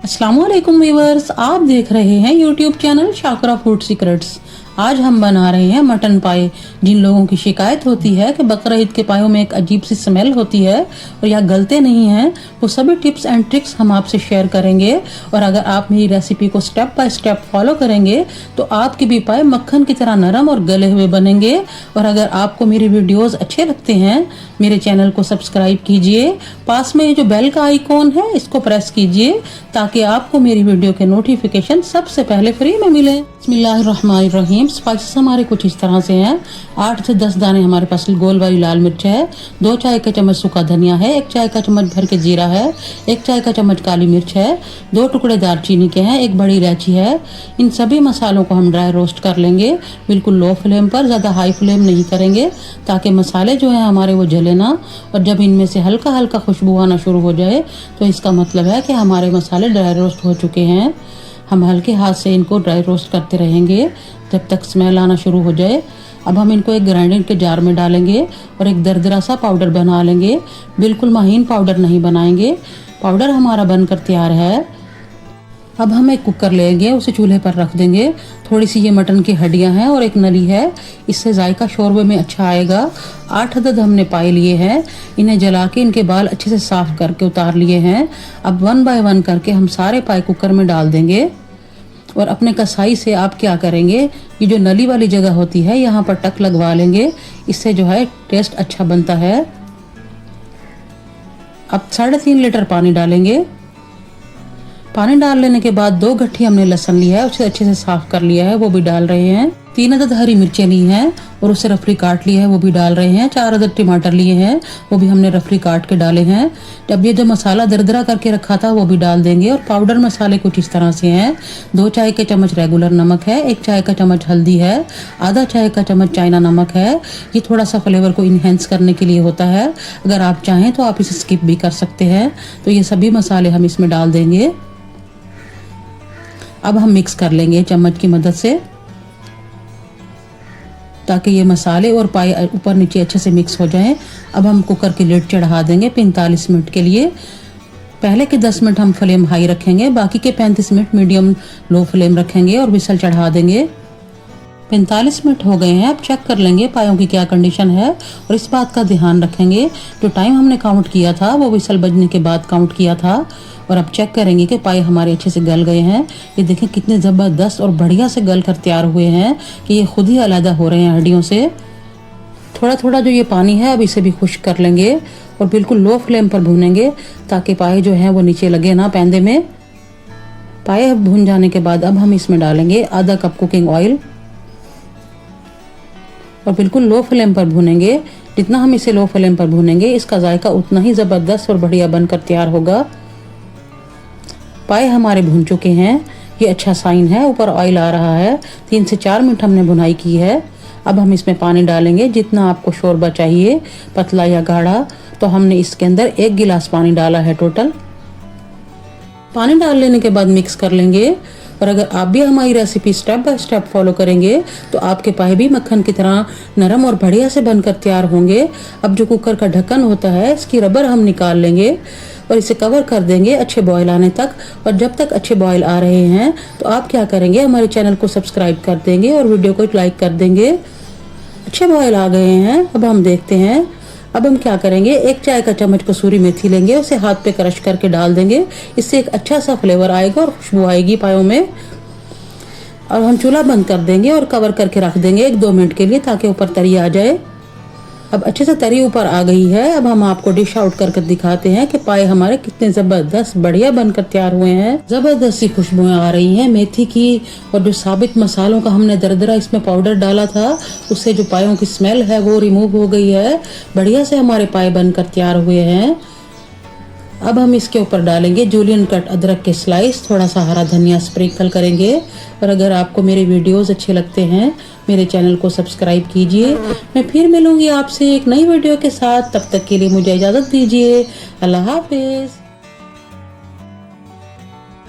अस्सलाम वालेकुम व्यूअर्स, आप देख रहे हैं YouTube channel Shakra food secrets. आज हम बना रहे हैं मटन पाए। जिन लोगों की शिकायत होती है कि बकरा ईद के पायों में एक अजीब सी स्मेल होती है और या गलते नहीं हैं, वो सभी टिप्स एंड ट्रिक्स हम आपसे शेयर करेंगे। और अगर आप मेरी रेसिपी को स्टेप बाय स्टेप फॉलो करेंगे तो आपके भी पाए मक्खन की तरह नरम और गले हुए बनेंगे। और अगर आपको मेरी वीडियोस अच्छे लगते हैं, मेरे चैनल को सब्सक्राइब कीजिए। पास में जो बेल का आइकॉन है इसको प्रेस कीजिए ताकि आपको मेरी वीडियो के नोटिफिकेशन सबसे पहले फ्री में मिले। बिस्मिल्लाहिर्रहमानिर्रहीम। स्पाइसेस हमारे कुछ इस तरह से हैं। 8 से 10 दाने हमारे पास गोल वाली लाल मिर्च है, 2 चाय का चम्मच सूखा धनिया है, 1 चाय का चम्मच भर के जीरा है, 1 चाय का चम्मच काली मिर्च है, 2 टुकड़े दालचीनी के हैं, 1 बड़ी इलायची है। इन सभी मसालों को हम ड्राई रोस्ट कर लेंगे, बिल्कुल लो फ्लेम पर, ज़्यादा हाई फ्लेम नहीं करेंगे ताकि मसाले जो हैं हमारे वो जले ना। और जब इनमें से हल्का हल्का खुशबू आना शुरू हो जाए तो इसका मतलब है कि हमारे मसाले ड्राई रोस्ट हो चुके हैं। हम हल्के हाथ से इनको ड्राई रोस्ट करते रहेंगे जब तक स्मेल आना शुरू हो जाए। अब हम इनको एक ग्राइंडिंग के जार में डालेंगे और एक दरदरा सा पाउडर बना लेंगे। बिल्कुल महीन पाउडर नहीं बनाएंगे। पाउडर हमारा बनकर तैयार है। अब हम एक कुकर लेंगे, उसे चूल्हे पर रख देंगे। थोड़ी सी ये मटन की हड्डियां हैं और एक नली है, इससे जायका शोरबे में अच्छा आएगा। 8 अदद हमने पाए लिए हैं। इन्हें जला के इनके बाल अच्छे से साफ करके उतार लिए हैं। अब 1 बाय 1 करके हम सारे पाए कुकर में डाल देंगे। और अपने कसाई से आप क्या करेंगे, ये जो नली वाली जगह होती है यहाँ पर टक लगवा लेंगे, इससे जो है टेस्ट अच्छा बनता है। अब 3.5 लीटर पानी डालेंगे। पानी डाल लेने के बाद 2 गट्ठी हमने लहसुन लिया है, उसे अच्छे से साफ कर लिया है, वो भी डाल रहे हैं। 3 अदद हरी मिर्चें ली हैं और उसे रफली काट लिया है, वो भी डाल रहे हैं। 4 अदद टमाटर लिए हैं, वो भी हमने रफली काट के डाले हैं। जब ये जो मसाला दरदरा करके रखा था वो भी डाल देंगे। और पाउडर मसाले कुछ इस तरह से हैं। 2 चाय के चम्मच रेगुलर नमक है, 1 चाय का चम्मच हल्दी है, आधा चाय का चम्मच चाइना नमक है। ये थोड़ा सा फ्लेवर को इन्हेंस करने के लिए होता है। अगर आप चाहें तो आप इसे स्किप भी कर सकते हैं। तो ये सभी मसाले हम इसमें डाल देंगे। अब हम मिक्स कर लेंगे चम्मच की मदद से ताकि ये मसाले और पाए ऊपर नीचे अच्छे से मिक्स हो जाएं। अब हम कुकर की लिड चढ़ा देंगे 45 मिनट के लिए। पहले के 10 मिनट हम फ्लेम हाई रखेंगे, बाकी के 35 मिनट मीडियम लो फ्लेम रखेंगे और विसल चढ़ा देंगे। 45 मिनट हो गए हैं। अब चेक कर लेंगे पायों की क्या कंडीशन है और इस बात का ध्यान रखेंगे जो टाइम हमने काउंट किया था वो विसल बजने के बाद काउंट किया था। और अब चेक करेंगे कि पाए हमारे अच्छे से गल गए हैं। ये देखें कितने ज़बरदस्त और बढ़िया से गल कर तैयार हुए हैं कि ये खुद ही अलग हो रहे हैं हड्डियों से। थोड़ा थोड़ा जो ये पानी है अब इसे भी खुश्क कर लेंगे और बिल्कुल लो फ्लेम पर भूनेंगे ताकि पाए जो हैं वो नीचे लगे ना पैंदे में। पाए भून जाने के बाद अब हम इसमें डालेंगे आधा कप कुकिंग ऑयल और बिल्कुल लो फ्लेम पर भूनेंगे। जितना हम इसे लो फ्लेम पर भूनेंगे इसका जायका उतना ही ज़बरदस्त और बढ़िया बनकर तैयार होगा। पाए हमारे भून चुके हैं, ये अच्छा साइन है। ऊपर ऑयल आ रहा है। 3 से 4 मिनट हमने भुनाई की है। अब हम इसमें पानी डालेंगे जितना आपको शोरबा चाहिए, पतला या गाढ़ा। तो हमने इसके अंदर 1 गिलास पानी डाला है टोटल। पानी डाल लेने के बाद मिक्स कर लेंगे। और अगर आप भी हमारी recipe step by step follow करेंगे तो आपके पाए भी मक्खन की तरह नरम और बढ़िया से बनकर तैयार होंगे। अब जो कुकर का ढक्कन होता है इसकी रबर हम निकाल लेंगे और इसे कवर कर देंगे अच्छे बॉयल आने तक। और जब तक अच्छे बॉयल आ रहे हैं तो आप क्या करेंगे, हमारे चैनल को सब्सक्राइब कर देंगे और वीडियो को लाइक कर देंगे। अच्छे बॉयल आ गए हैं। अब हम देखते हैं। अब हम क्या करेंगे, 1 चाय का चम्मच कसूरी मेथी लेंगे, उसे हाथ पे क्रश करके डाल देंगे। इससे एक अच्छा सा फ्लेवर आएगा और खुशबू आएगी पायों में। और हम चूल्हा बंद कर देंगे और कवर करके रख देंगे 1-2 मिनट के लिए ताकि ऊपर तरी आ जाए। अब अच्छे से तरी ऊपर आ गई है। अब हम आपको डिश आउट करके दिखाते हैं कि पाए हमारे कितने ज़बरदस्त बढ़िया बनकर तैयार हुए हैं। ज़बरदस्त सी खुशबुएं आ रही हैं मेथी की। और जो साबित मसालों का हमने दरदरा इसमें पाउडर डाला था उससे जो पायों की स्मेल है वो रिमूव हो गई है। बढ़िया से हमारे पाए बनकर तैयार हुए हैं। अब हम इसके ऊपर डालेंगे जूलियन कट अदरक के स्लाइस, थोड़ा सा हरा धनिया स्प्रिंकल करेंगे। और अगर आपको मेरे वीडियोस अच्छे लगते हैं मेरे चैनल को सब्सक्राइब कीजिए। मैं फिर मिलूंगी आपसे एक नई वीडियो के साथ। तब तक के लिए मुझे इजाज़त दीजिए। अल्लाह हाफिज़।